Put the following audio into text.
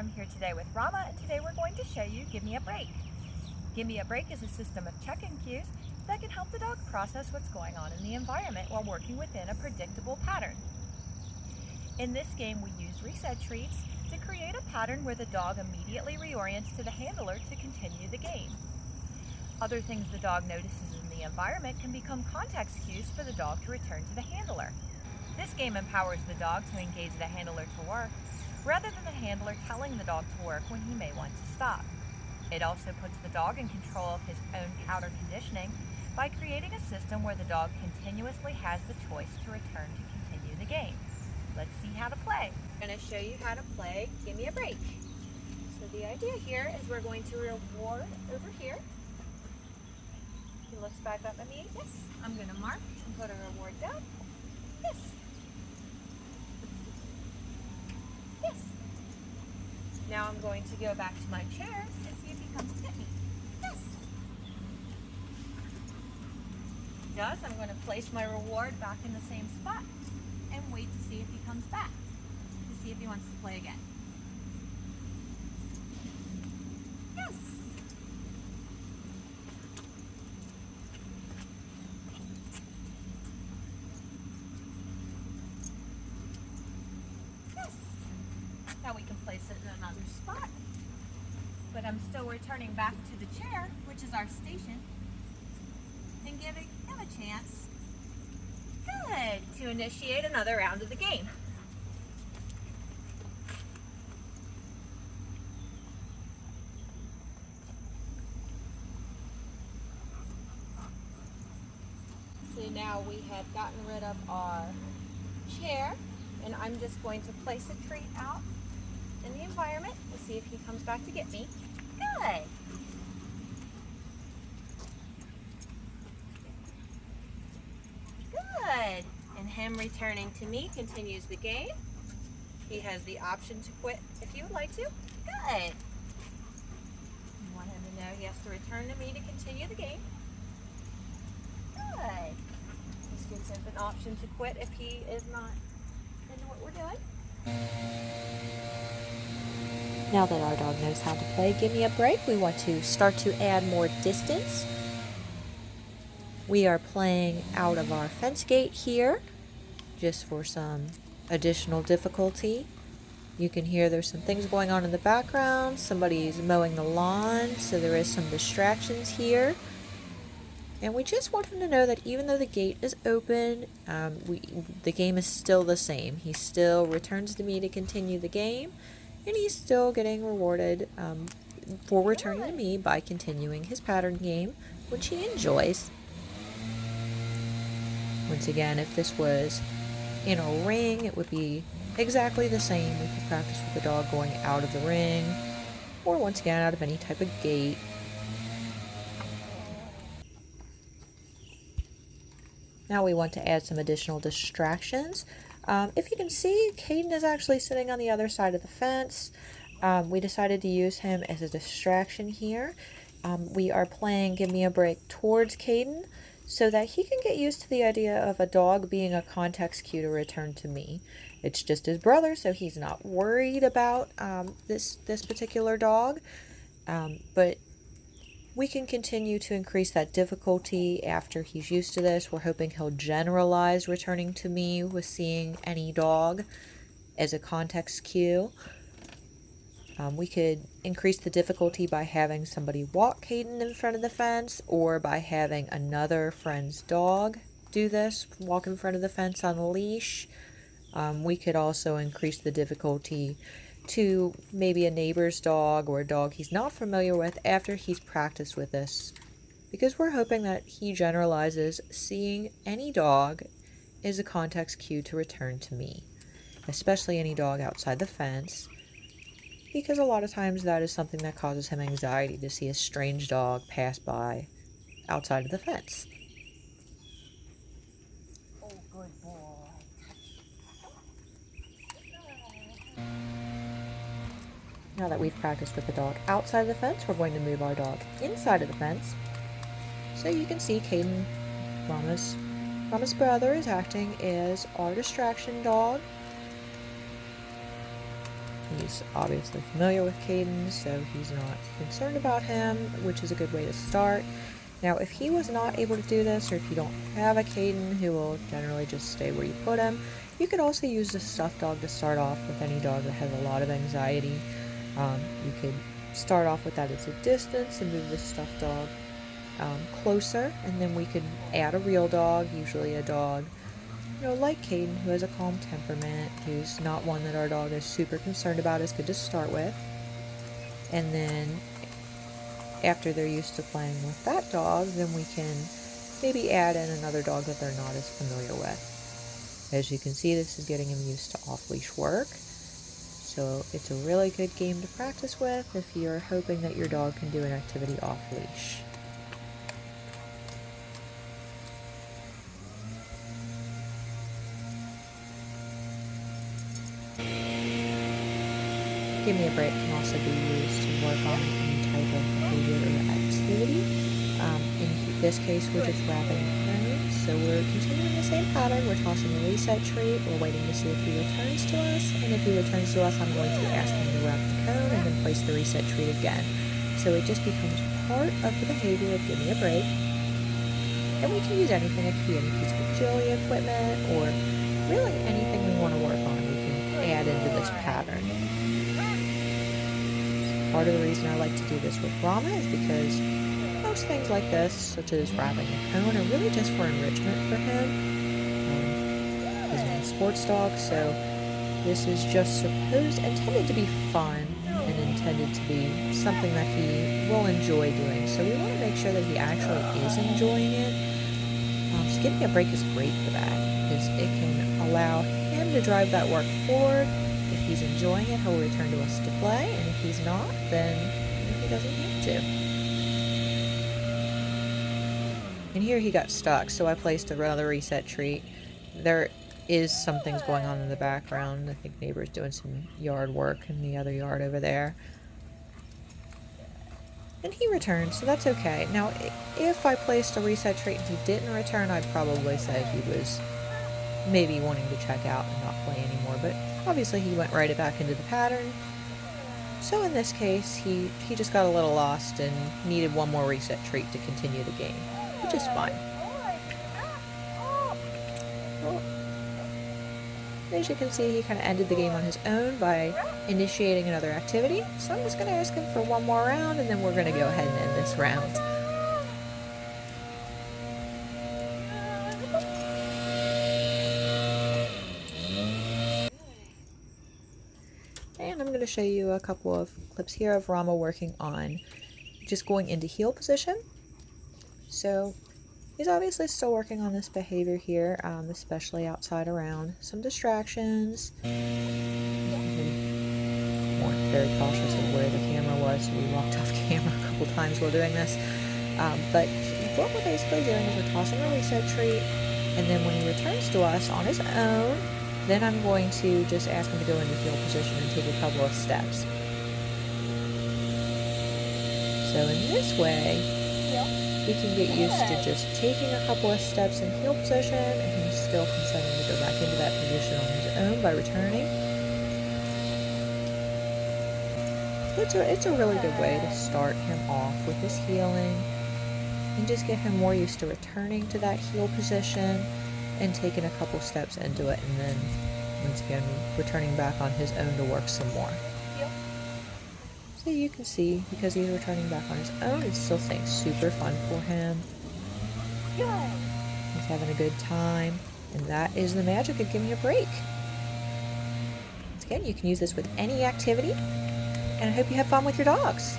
I'm here today with Rama, and today we're going to show you Give Me a Break. Give Me a Break is a system of check-in cues that can help the dog process what's going on in the environment while working within a predictable pattern. In this game, we use reset treats to create a pattern where the dog immediately reorients to the handler to continue the game. Other things the dog notices in the environment can become context cues for the dog to return to the handler. This game empowers the dog to engage the handler to work, rather than the handler telling the dog to work when he may want to stop. It also puts the dog in control of his own counter conditioning by creating a system where the dog continuously has the choice to return to continue the game. Let's see how to play. I'm going to show you how to play Give Me a Break. So the idea here is we're going to reward over here. He looks back up at me. Yes. I'm going to mark and put a reward down. Yes. Yes. Now I'm going to go back to my chair and see if he comes to get me. Yes. He does. I'm going to place my reward back in the same spot and wait to see if he comes back, to see if he wants to play again. Yes. Yes. Now we can place it in another spot, but I'm still returning back to the chair, which is our station, and giving him a chance, good, to initiate another round of the game. So now we have gotten rid of our chair, and I'm just going to place a treat out in the environment. We'll see if he comes back to get me. Good. Good. And him returning to me continues the game. He has the option to quit if you would like to. Good. You want him to know he has to return to me to continue the game. Good. This gives him an option to quit if he is not into what we're doing. Now that our dog knows how to play Give Me a Break, we want to start to add more distance. We are playing out of our fence gate here, just for some additional difficulty. You can hear there's some things going on in the background. Somebody's mowing the lawn, so there is some distractions here. And we just want him to know that even though the gate is open, the game is still the same. He still returns to me to continue the game, and he's still getting rewarded for returning to me by continuing his pattern game, which he enjoys. Once again, if this was in a ring, it would be exactly the same. We could practice with the dog going out of the ring, or once again out of any type of gate. Now we want to add some additional distractions. If you can see, Caden is actually sitting on the other side of the fence. We decided to use him as a distraction here. We are playing Give Me a Break towards Caden so that he can get used to the idea of a dog being a context cue to return to me. It's just his brother, so he's not worried about this particular dog. But we can continue to increase that difficulty after he's used to this. We're hoping he'll generalize returning to me with seeing any dog as a context cue. We could increase the difficulty by having somebody walk Caden in front of the fence, or by having another friend's dog do this, walk in front of the fence on a leash. We could also increase the difficulty to maybe a neighbor's dog or a dog he's not familiar with after he's practiced with this, because we're hoping that he generalizes seeing any dog is a context cue to return to me, especially any dog outside the fence, because a lot of times that is something that causes him anxiety to see a strange dog pass by outside of the fence. Oh, good boy. Now that we've practiced with the dog outside of the fence, we're going to move our dog inside of the fence. So you can see Caden, Mama's brother, is acting as our distraction dog. He's obviously familiar with Caden, so he's not concerned about him, which is a good way to start. Now, if he was not able to do this, or if you don't have a Caden who will generally just stay where you put him, you could also use the stuffed dog to start off with any dog that has a lot of anxiety. You could start off with that as a distance and move the stuffed dog closer, and then we could add a real dog, usually a dog, like Caden, who has a calm temperament, who's not one that our dog is super concerned about, is good to start with. And then after they're used to playing with that dog, then we can maybe add in another dog that they're not as familiar with. As you can see, this is getting him used to off-leash work. So it's a really good game to practice with if you're hoping that your dog can do an activity off-leash. Give Me a Break can also be used to work on any type of behavior or activity. In this case, we're just wrapping a cone, so we're continuing the same pattern. We're tossing a reset treat. We're waiting to see if he returns to us, and if he returns to us, I'm going to ask him to wrap the cone and then place the reset treat again. So it just becomes part of the behavior of Give Me a Break. And we can use anything. It could be any piece of agility equipment, or really anything we want to work on, we can add into this pattern. Part of the reason I like to do this with Rama is because most things like this, such as wrapping a cone, are really just for enrichment for him. He's a sports dog, so this is just intended to be fun and intended to be something that he will enjoy doing. So we want to make sure that he actually is enjoying it. So Give Me a Break is great for that, because it can allow him to drive that work forward. If he's enjoying it, he'll return to us to play, and if he's not, then he doesn't have to. And here he got stuck, so I placed another reset treat. There is some things going on in the background. I think neighbor's doing some yard work in the other yard over there. And he returned, so that's okay. Now, if I placed a reset treat and he didn't return, I'd probably say he was maybe wanting to check out and not play anymore, but obviously he went right back into the pattern. So in this case, he just got a little lost and needed one more reset treat to continue the game, which is fine. Well, as you can see, he kind of ended the game on his own by initiating another activity. So I'm just going to ask him for one more round, and then we're going to go ahead and end this round. And I'm going to show you a couple of clips here of Rama working on just going into heel position. So he's obviously still working on this behavior here, especially outside around some distractions. Weren't very cautious of where the camera was, so we walked off camera a couple times while doing this. But what we're basically doing is we're tossing a reset treat, and then when he returns to us on his own, then I'm going to just ask him to go into heel position and take a couple of steps. So in this way, he can get used to just taking a couple of steps in heel position, and he still consenting to go back into that position on his own by returning. It's a really good way to start him off with his heeling and just get him more used to returning to that heel position and taking a couple steps into it, and then once again returning back on his own to work some more. So you can see, because he's returning back on his own, it's still staying super fun for him. He's having a good time, and that is the magic of Give Me a Break. Once again, you can use this with any activity, and I hope you have fun with your dogs.